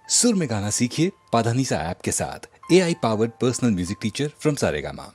सुर में गाना सीखिए पाधानीसा ऐप के साथ। AI powered personal music teacher from Saregama.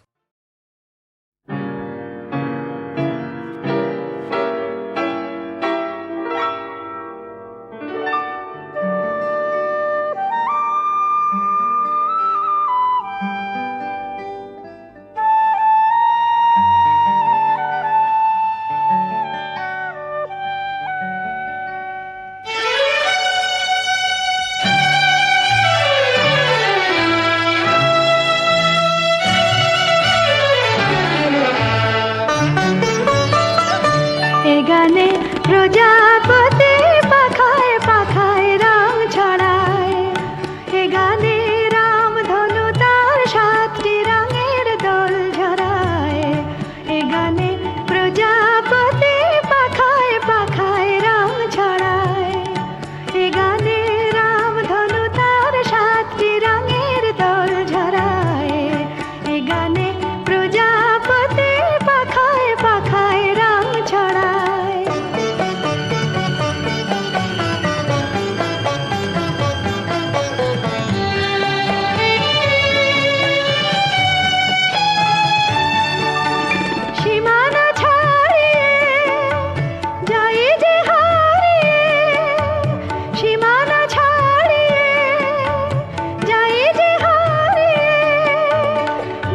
গানে প্রজাপতি পাখায় পাখায় রং ছড়ায়, এ গানে রাম ধনু তার 7টি রঙের দোল ঝরায়। এ গানে প্রজাপতি পাখায় পাখায় রং ছড়ায়, এ গানে রাম ধনু তার 7টি রঙের দোল ঝরায়। এ গানে প্রজাপতি পাখায় পাখায় রং ছড়ায়। সীমানা ছাড়িয়ে যাই যে হারিয়ে, সীমানা ছাড়িয়ে যাই যে হারিয়ে,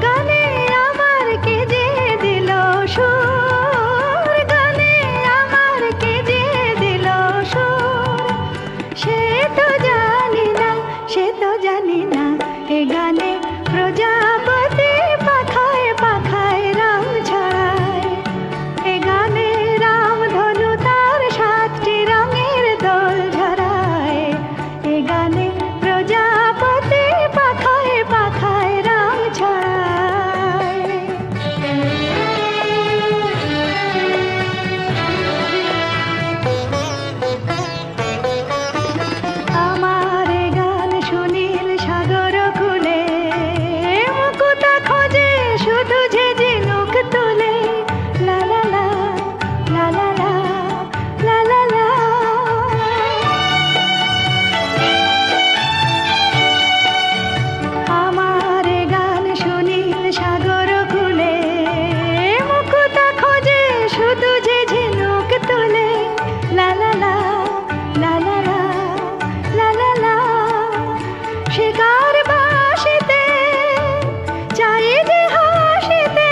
গানে আমার কে যে দিল সুর, গানে আমার কে যে দিল সুর, সে তো জানি না, সে তো জানি না। এ গানে প্রজাপতি পাখায় পাখায় রং ছড়ায়, এ গানে রাম ধনু তার 7টি রঙের দোল ঝরায়। এ গানে প্রজাপতি পাখায় পাখায় রং ছড়ায়। আমার গান সুনীল সাগর খুলে, মুকুতা খোঁজে শুধু যে ঝিনুক তুলে, লা লা লা লা লা লা লা লা লা। আমার গান সুনীল সাগর খুলে, মুকুতা খোঁজে শুধু যে ঝিনুক তুলে, লা লা লা লা লা লা লা লা লা। শিকার বাসিতে চাই যে হাসিতে,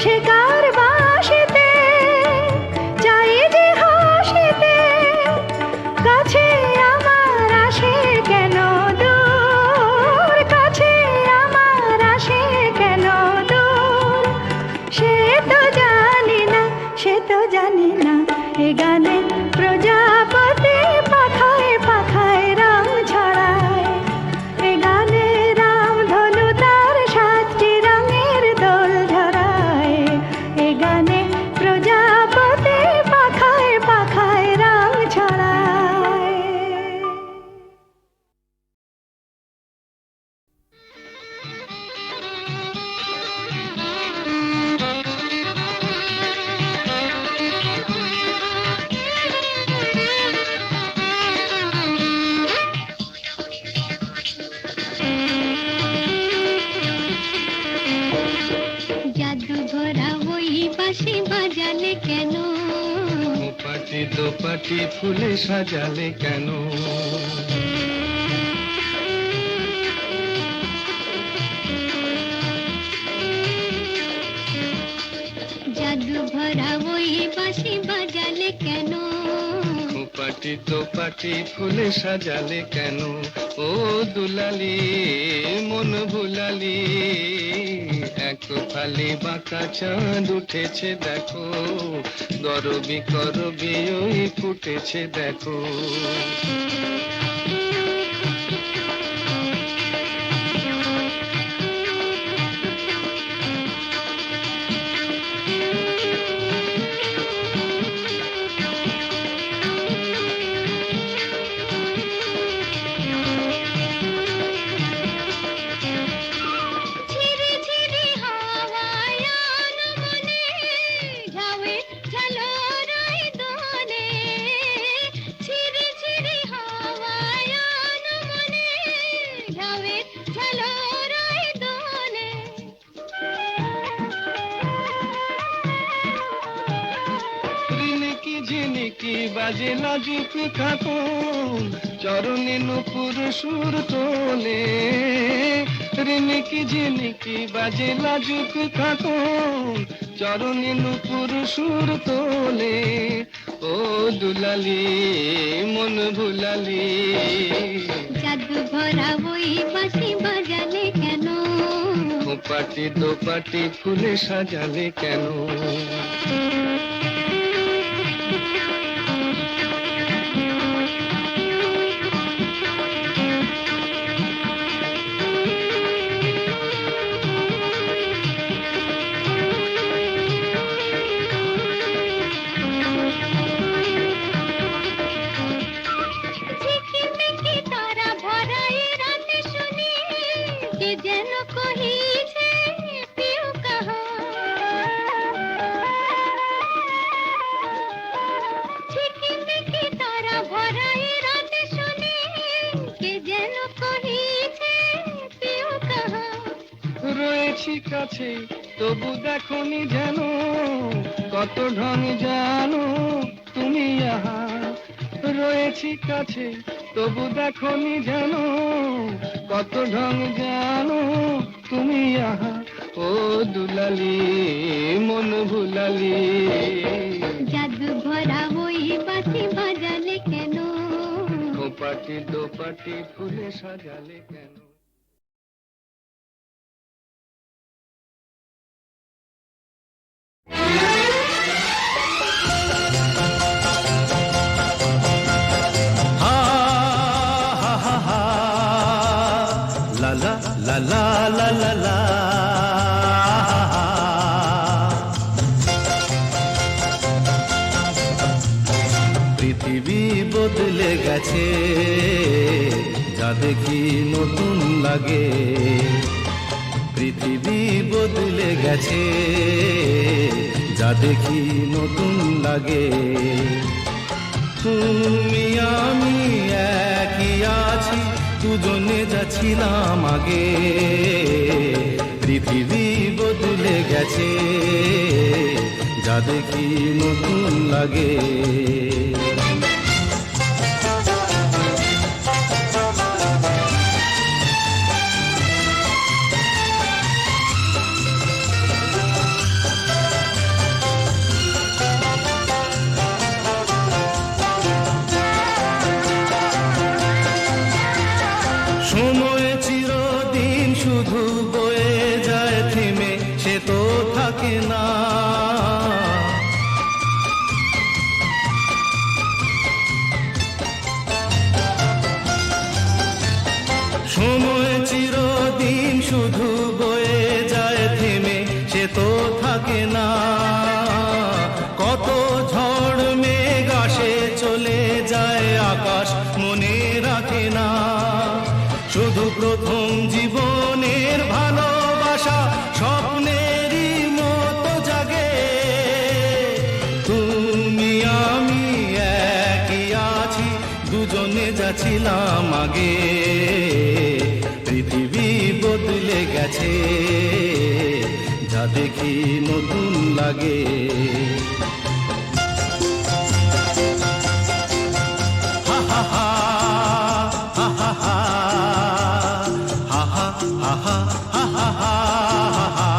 শিকার বাসিতে চাই যে হাসিতে, কাছে আমার আসে কেন দূর, কাছে আমার আসে কেন দূর, সে তো জানি না, সে তো জানি না। এ গানে প্রজাপতি পাখায় পাখায় রং ছড়ায়, এ গানে রাম ধনু তার 7টি রঙের দোল ঝরায়। এ গানে প্রজাপতি পাখায় পাখায় রং ছড়ায়। জাদু ঘোরা ওই বাঁশি বাজালে কেন, পাটি দোপাটি ফুলে সাজালে কেন, জাদু ভরা ওই বাঁশি বাজালে কেন, পাটি দোপাটি ফুলে সাজালে কেন, ও দুলালি মন ভুলালি, এক ফালি বাঁকা চাঁদ উঠেছে দেখো, গরবি করবি ওই ফুটেছে দেখো। ঝিরি ঝিরি হাওয়ায় আনমনে ঝাউয়ে ঝালরাই দোলে, ঝিরি ঝিরি হাওয়া ঝিনিকি বাজে লাজুক খাতুন, চরণে নুপুর সুর তোলে। রিনিকি ঝিনিকি বাজে লাজুক খাতুন, চরণে নুপুর সুর তোলে। ও দুলালি মন ভুলালি, জাদু ভরা ওই বাঁশি বাজালে কেন? পাটি দোপাটি ফুলে সাজালে কেন? ঝিকিমিকি তারা ভরা এই রাতে শুনি, কে যেন কহিছে পিউ কাহা। ঝিকিমিকি তারা ভরা এই রাতে শুনি, কে যেন কহিছে পিউ কাহা। রয়েছি কাছে তবু দেখনি যেন, কত ঢং জানো তুমি আহা। রয়েছি কাছে তবু দেখনি যেন, কত ঢং জানো তুমি আহা। ও দুলালি মন ভুলালি, জাদু ভরা ওই বাঁশি বাজালে কেন? পাটি দোপাটি ফুলে সাজালে কেন? La la la la la la la. পৃথিবী বদলে গেছে, যা দেখি নতুন লাগে। পৃথিবী বদলে গেছে, যা দেখি নতুন লাগে। তুমি আমি একই আছি, দুজনে যাচ্ছিলাম আগে। পৃথিবী বদলে গেছে, যা দেখি নতুন লাগে। সময় চিরদিন শুধু বয়ে যায় থেমে, সে তো থাকে না। সময় চিরদিন শুধু বয়ে যায় থেমে, সে তো থাকে না। কত ঝড় মেঘ আসে চলে যায়, আকাশ মনে রাখে না। শুধু প্রথম জীবনের ভালোবাসা স্বপ্নেরই মতো জাগে। তুমি আমি একই আছি, দুজনে যাচ্ছিলাম আগে। পৃথিবী বদলে গেছে, যা দেখি নতুন লাগে। হা হা হা হা হা হা হা হা হা হা হা।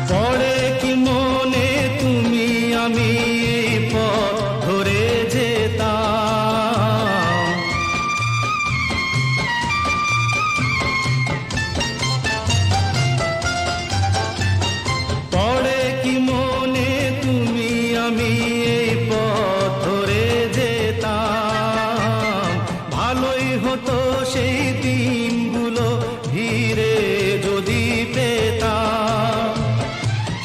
পড়ে কি মনে তুমি আমি এই পথ ধরে যেতাম। পড়ে কি মনে তুমি আমি এই পথ ধরে যেতাম। ভালোই হতো সেই দিনগুলো ধীরে যদি পেতাম।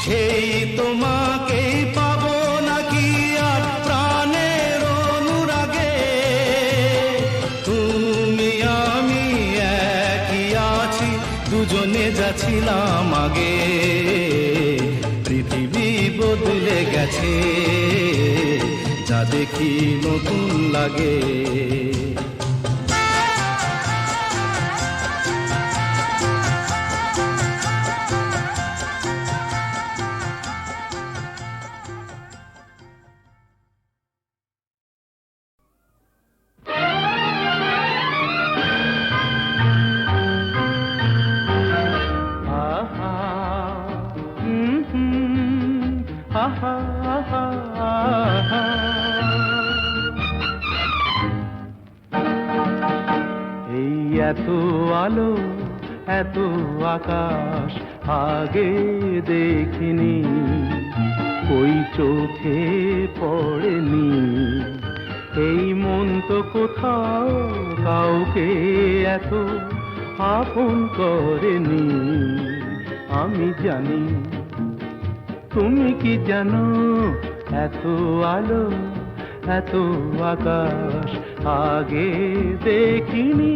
সেই তোমাকেই পাবো নাকি আর প্রাণের অনুরাগে। তুমি আমি একই আছি, দুজনে যাচ্ছিলাম আগে। পৃথিবী বদলে গেছে, যা দেখি নতুন লাগে। আলো এত আকাশ আগে দেখিনি, ওই চোখে পড়েনি। এই মন তো কোথাও কাউকে এত আপন করেনি। আমি জানি, তুমি কি জানো, এত আলো এত আকাশ আগে দেখিনি।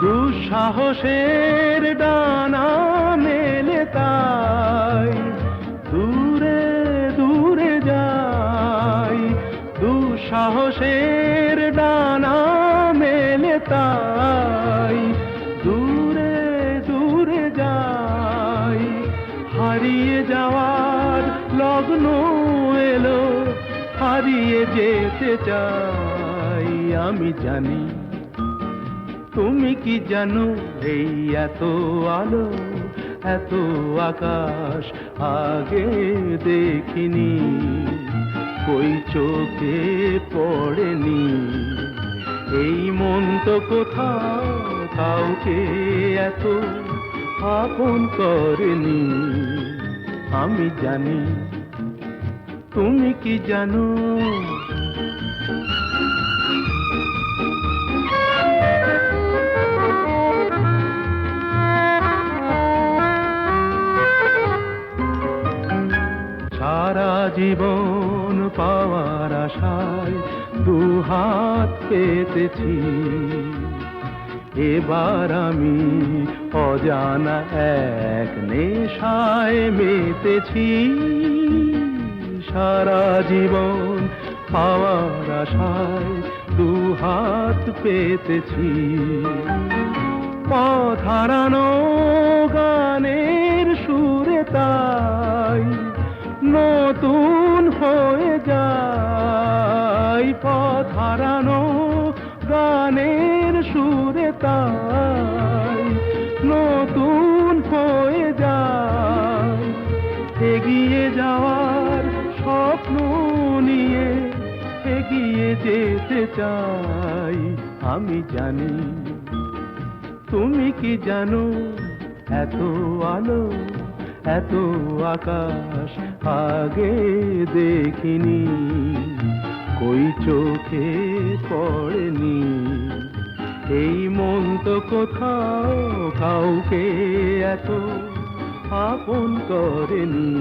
দুঃসাহসের ডানা মেলে তাই দূরে দূরে যাই, দুঃসাহসের ডানা মেলে তাই দূরে দূরে যাই। হারিয়ে যাওয়ার লগ্ন এলো, হারিয়ে যেতে চাই। আমি জানি, তুমি কি জানো, এই এত আলো এত আকাশ আগে দেখিনি, ওই চোখে পড়েনি। এই মন তো কোথাও কাউকে এত আপন করেনি। আমি জানি, তুমি কি জানো। সারা জীবন পাওয়ার আশায় দুহাত পেতেছি, এবার আমি অজানা এক নেশায় মেতেছি। সারা জীবন পাওয়ার আশায় দুহাত পেতেছি, পথ হারানো গানের সুরে তাই নতুন হয়ে যায়। পথ হারানো গানের সুরে তাই নতুন হয়ে যায়। এগিয়ে যাওয়ার স্বপ্ন নিয়ে এগিয়ে যেতে চাই। আমি জানি, তুমি কি জানো, এত আলো এত আকাশ আগে দেখিনি, কই চোখে পড়েনি। এই মন তো কোথাও কাউকে এত আপন করেনি।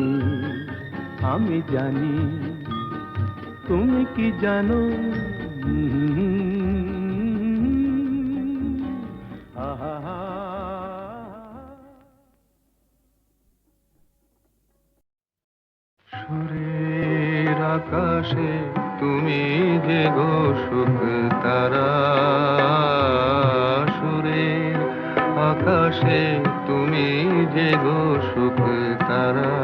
আমি জানি, তুমি কি জানো। সুরের আকাশে তুমি যে গো সুখ তারা, সুরের আকাশে তুমি যে গো সুখ তারা।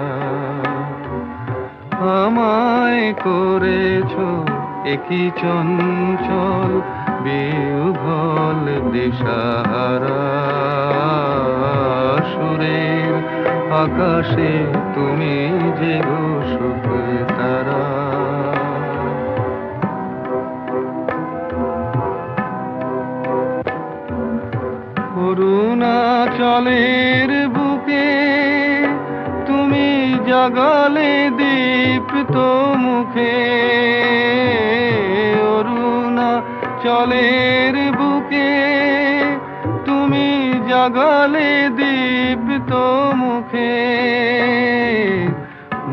আমায় করেছো একই চঞ্চল বিহ্বল দিশাহারা। সুরের আকাশে তুমি যে গো সুখ তারা। অরুণাচলের বুকে তুমি জাগালে দীপ্ত মুখে। অরুণাচলের বুকে তুমি জাগালে দীপ্ত মুখে।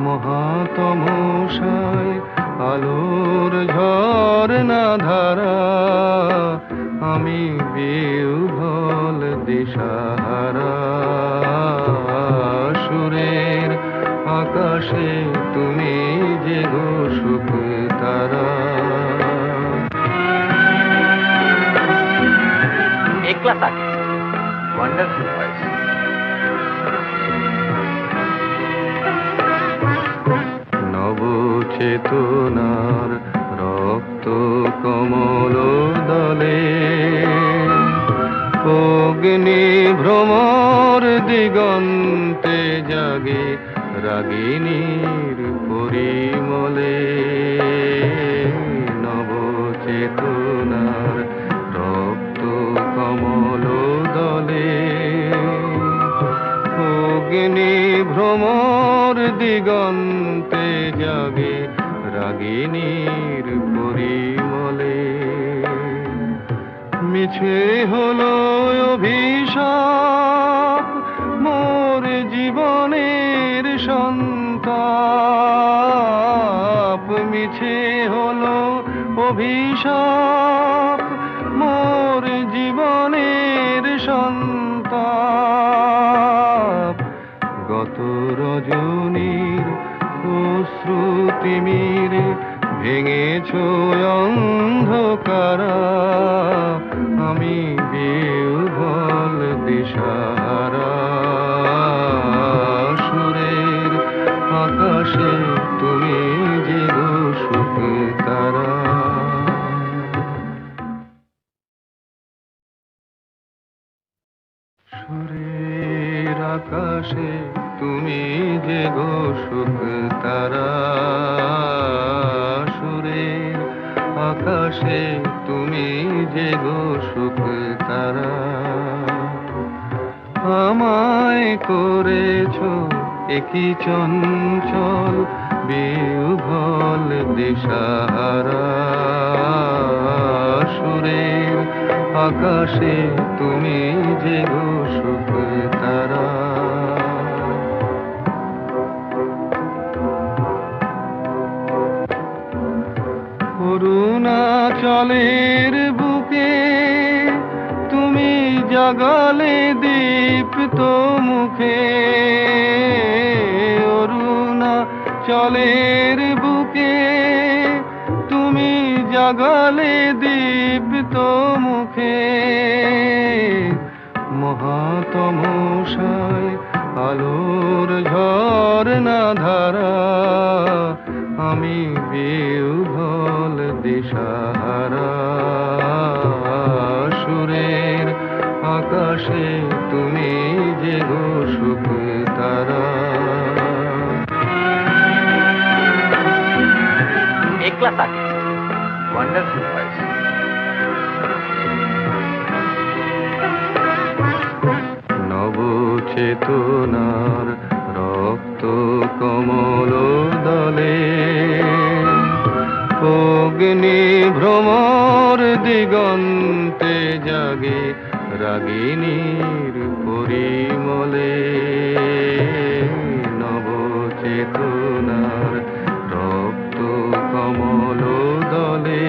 মহাতমশায় আলোর ঝরনা ধারা, আমি বিহ্বল দিশাহারা। সুরের আকাশে তুমি যে গো সুখ তারা। একলা থাকে ওয়ান্ডারফুল ভয়েস। নবচেতনার রক্ত কমল অগ্নি ভ্রমর দিগন্তে জাগে রাগিনীর পরিমলে নবচেতনার রক্ত কমল দলে অগ্নি ভ্রমর দিগন্তে জাগে রাগিনীর পরিমলে মিছে হলো অভিশাপ মোর জীবনের সন্তাপ মিছে হলো অভিশাপ মোর জীবনের সন্তাপ গত রজনীর অশ্রুতিমিরে ভেঙেছ অন্ধকারা আমি বিহ্বল দিশাহারা সুরের আকাশে তুমি যে সুখ তারা সুরের আকাশে তুমি যে সুখ তারা সুরের আকাশে তুমি যে সুখ তারা আমায় করেছ একই চঞ্চল বিহ্বল দিশাহারা সুরের আকাশে তুমি যে সুখ তারা অরুণাচলের বুকে তুমি জাগালে দীপ্ত মুখে অরুণাচলের বুকে তুমি জাগালে দীপ্ত মুখে মহাতমশায় আলোর ঝরনা ধারা আমি বিহ্বল দিশাহারা সুরের আকাশে তুমি যে সুখ তারা एक क्लास आगे वंडरफुल वॉइस নবচেতনার রক্ত কমল দলে অগ্নি ভ্রমর দিগন্তে জাগে রাগিনীর পরিমলে নবচেতনার রক্ত কমল দলে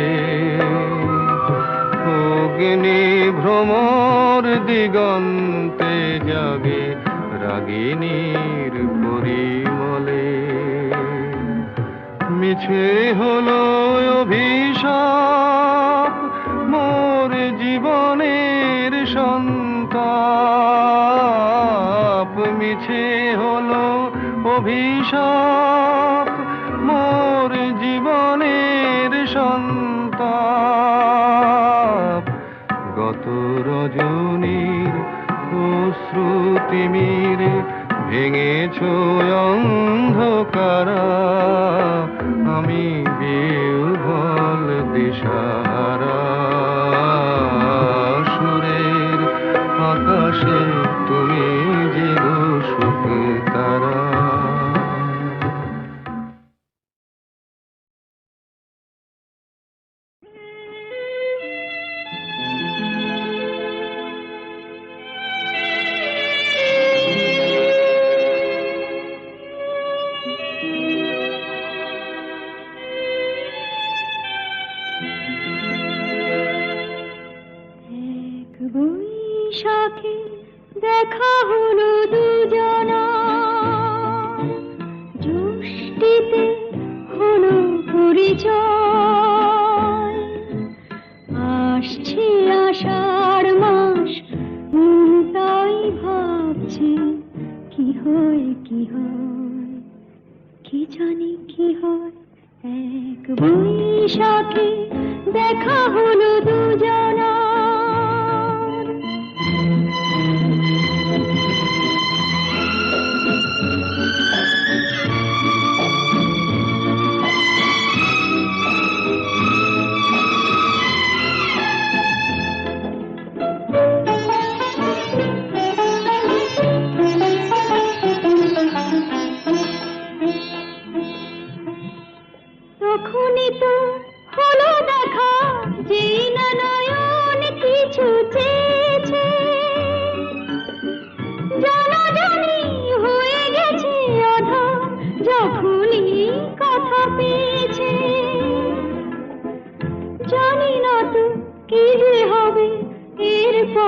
অগ্নি ভ্রমর দিগন্তে জাগে রাগিনীর পরিমলে মিছে হলো অভিশাপ মোর জীবনের সন্তাপ মিছে হলো অভিশাপ মোর জীবনের সন্তাপ গত রজনীর অশ্রুতিমিরে ভেঙেছ অন্ধকারা আমি বিহ্বল দিশাহারা সুরের আকাশে তুমি যে সুখ তারা বৈশাখে দেখা হলো দুজনা জ্যৈষ্ঠীতে হলো পরিচয় আসছে আষাঢ় মাস তাই ভাবছি কি হয় কি জানি কি হয় এক বৈশাখে দেখা হলো দুজনা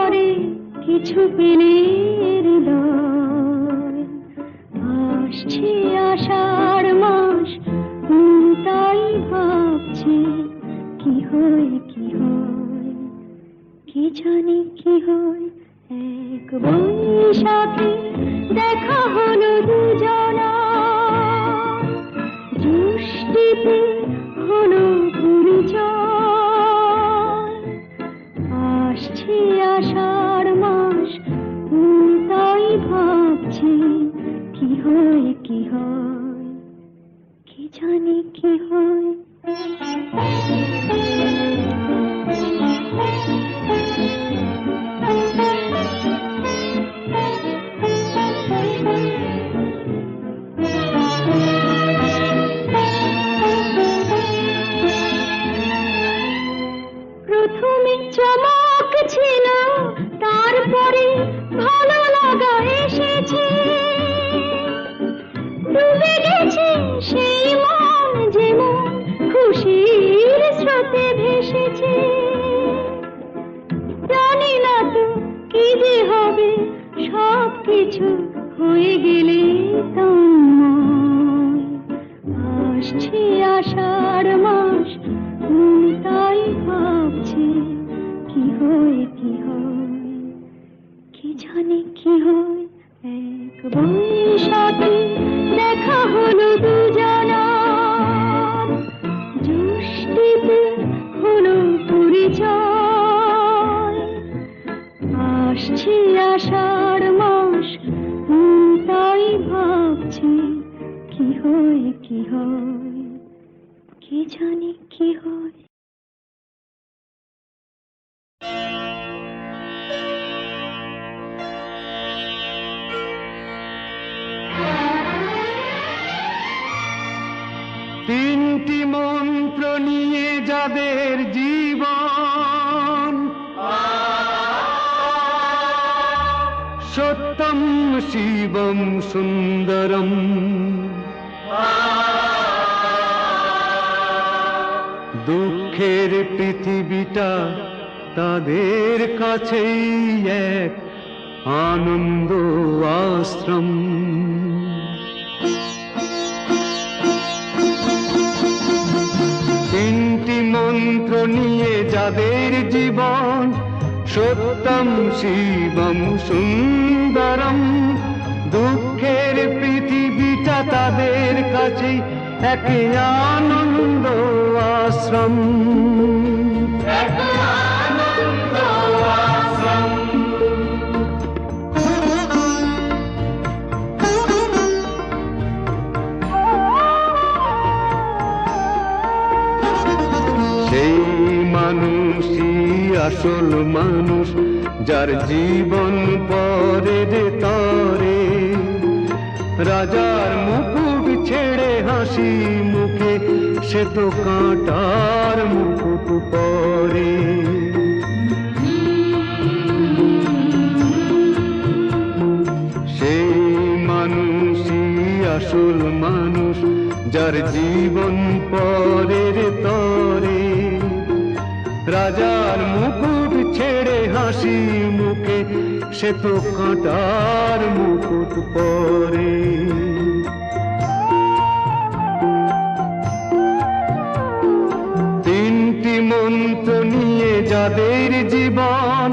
করে কিছু পেলে হৃদয়। আসছে আষাঢ় মাস, তাই ভাবছি কি হয় কি হয়, কি জানি কি হয়। এক বৈশাখে দেখা হলো দুজনা, জ্যৈষ্ঠীতে হলো পরিচয়। আসছে আষাঢ় মাস, তাই ভাবছি কি হয় কি হয়, কি জানি কি হয়। প্রথমে চমক ছিল, তারপরে ভালো লাগা এসেছে। ডুবে গেছে সেই মন, যেমন খুশির স্রোতে ভেসেছে। জানি না তো কি যে হবে, সব কিছু হয়ে গেলে তোমায়। আসছে আষাঢ় মাস, তাই ভাবছি কি হয় কি হয়, কি জানি কি হয়। এক বৈশাখে দেখা হলো দুজনা, জ্যৈষ্ঠীতে হলো পরিচয়। আসছে আষাঢ় মাস, তাই ভাবছি কি হয় কি হয়, কি জানি কি হয়। তিনটি মন্ত্র নিয়ে যাদের জীবন, সত্যম শিবম সুন্দরম। দুঃখের পৃথিবীটা তাদের কাছেই এক আনন্দ আশ্রম। তিনটি মন্ত্র নিয়ে যাদের জীবন, সত্যম শিবম সুন্দরম। দুঃখের পৃথিবীটা তাদের কাছে এক আনন্দ আশ্রম। সেই মানুষই আসল মানুষ, যার জীবন পরে তরে। রাজার মুকুট ছেড়ে হাসি মুখে, সে তো কাঁটার মুকুট পরে। সেই মানুষই আসল মানুষ, যার জীবন পরের তরে। রাজার মুকুট ছেড়ে হাসি মুখে, সে তো কাঁটার মুকুট পরে। তিনটি মন্ত্র নিয়ে যাদের জীবন,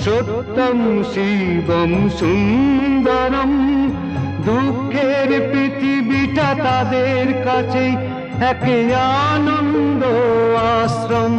সত্যম শিবম সুন্দরম। দুঃখের পৃথিবীটা তাদের কাছেই এক আনন্দ আশ্রম।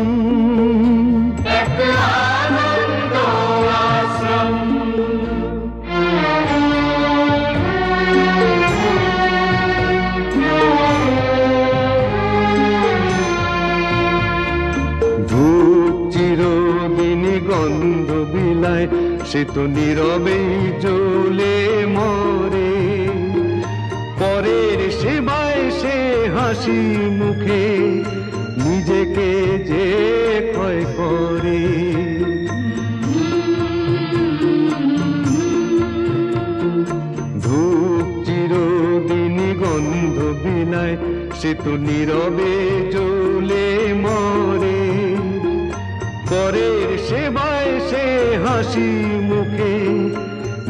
ধূপ চিরদিনই গন্ধ বিলায়, সে তো নীরবেই জ্বলে মরে। পরের সেবায় সে হাসি মুখে নিজেকে যে ক্ষয় করে। ধূপ চিরদিনই গন্ধ বিলায়, সে তো নীরবে জ্বলে মরে। পরের সেবায় সে হাসি মুখে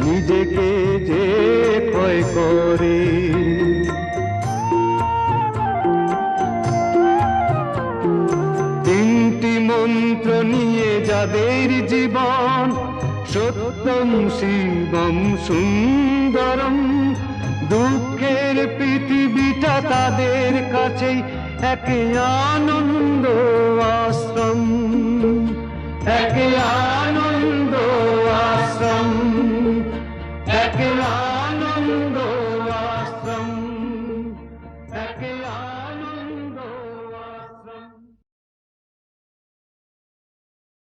নিজেকে যে ক্ষয় করে। তিনটি মন্ত্র নিয়ে যাদের জীবন, সত্যম শিবম সুন্দরম, দুঃখের পৃথিবীটা তাদের কাছেই একে আনন্দ আশ্রম, একে আনন্দ আশ্রম, একে আনন্দ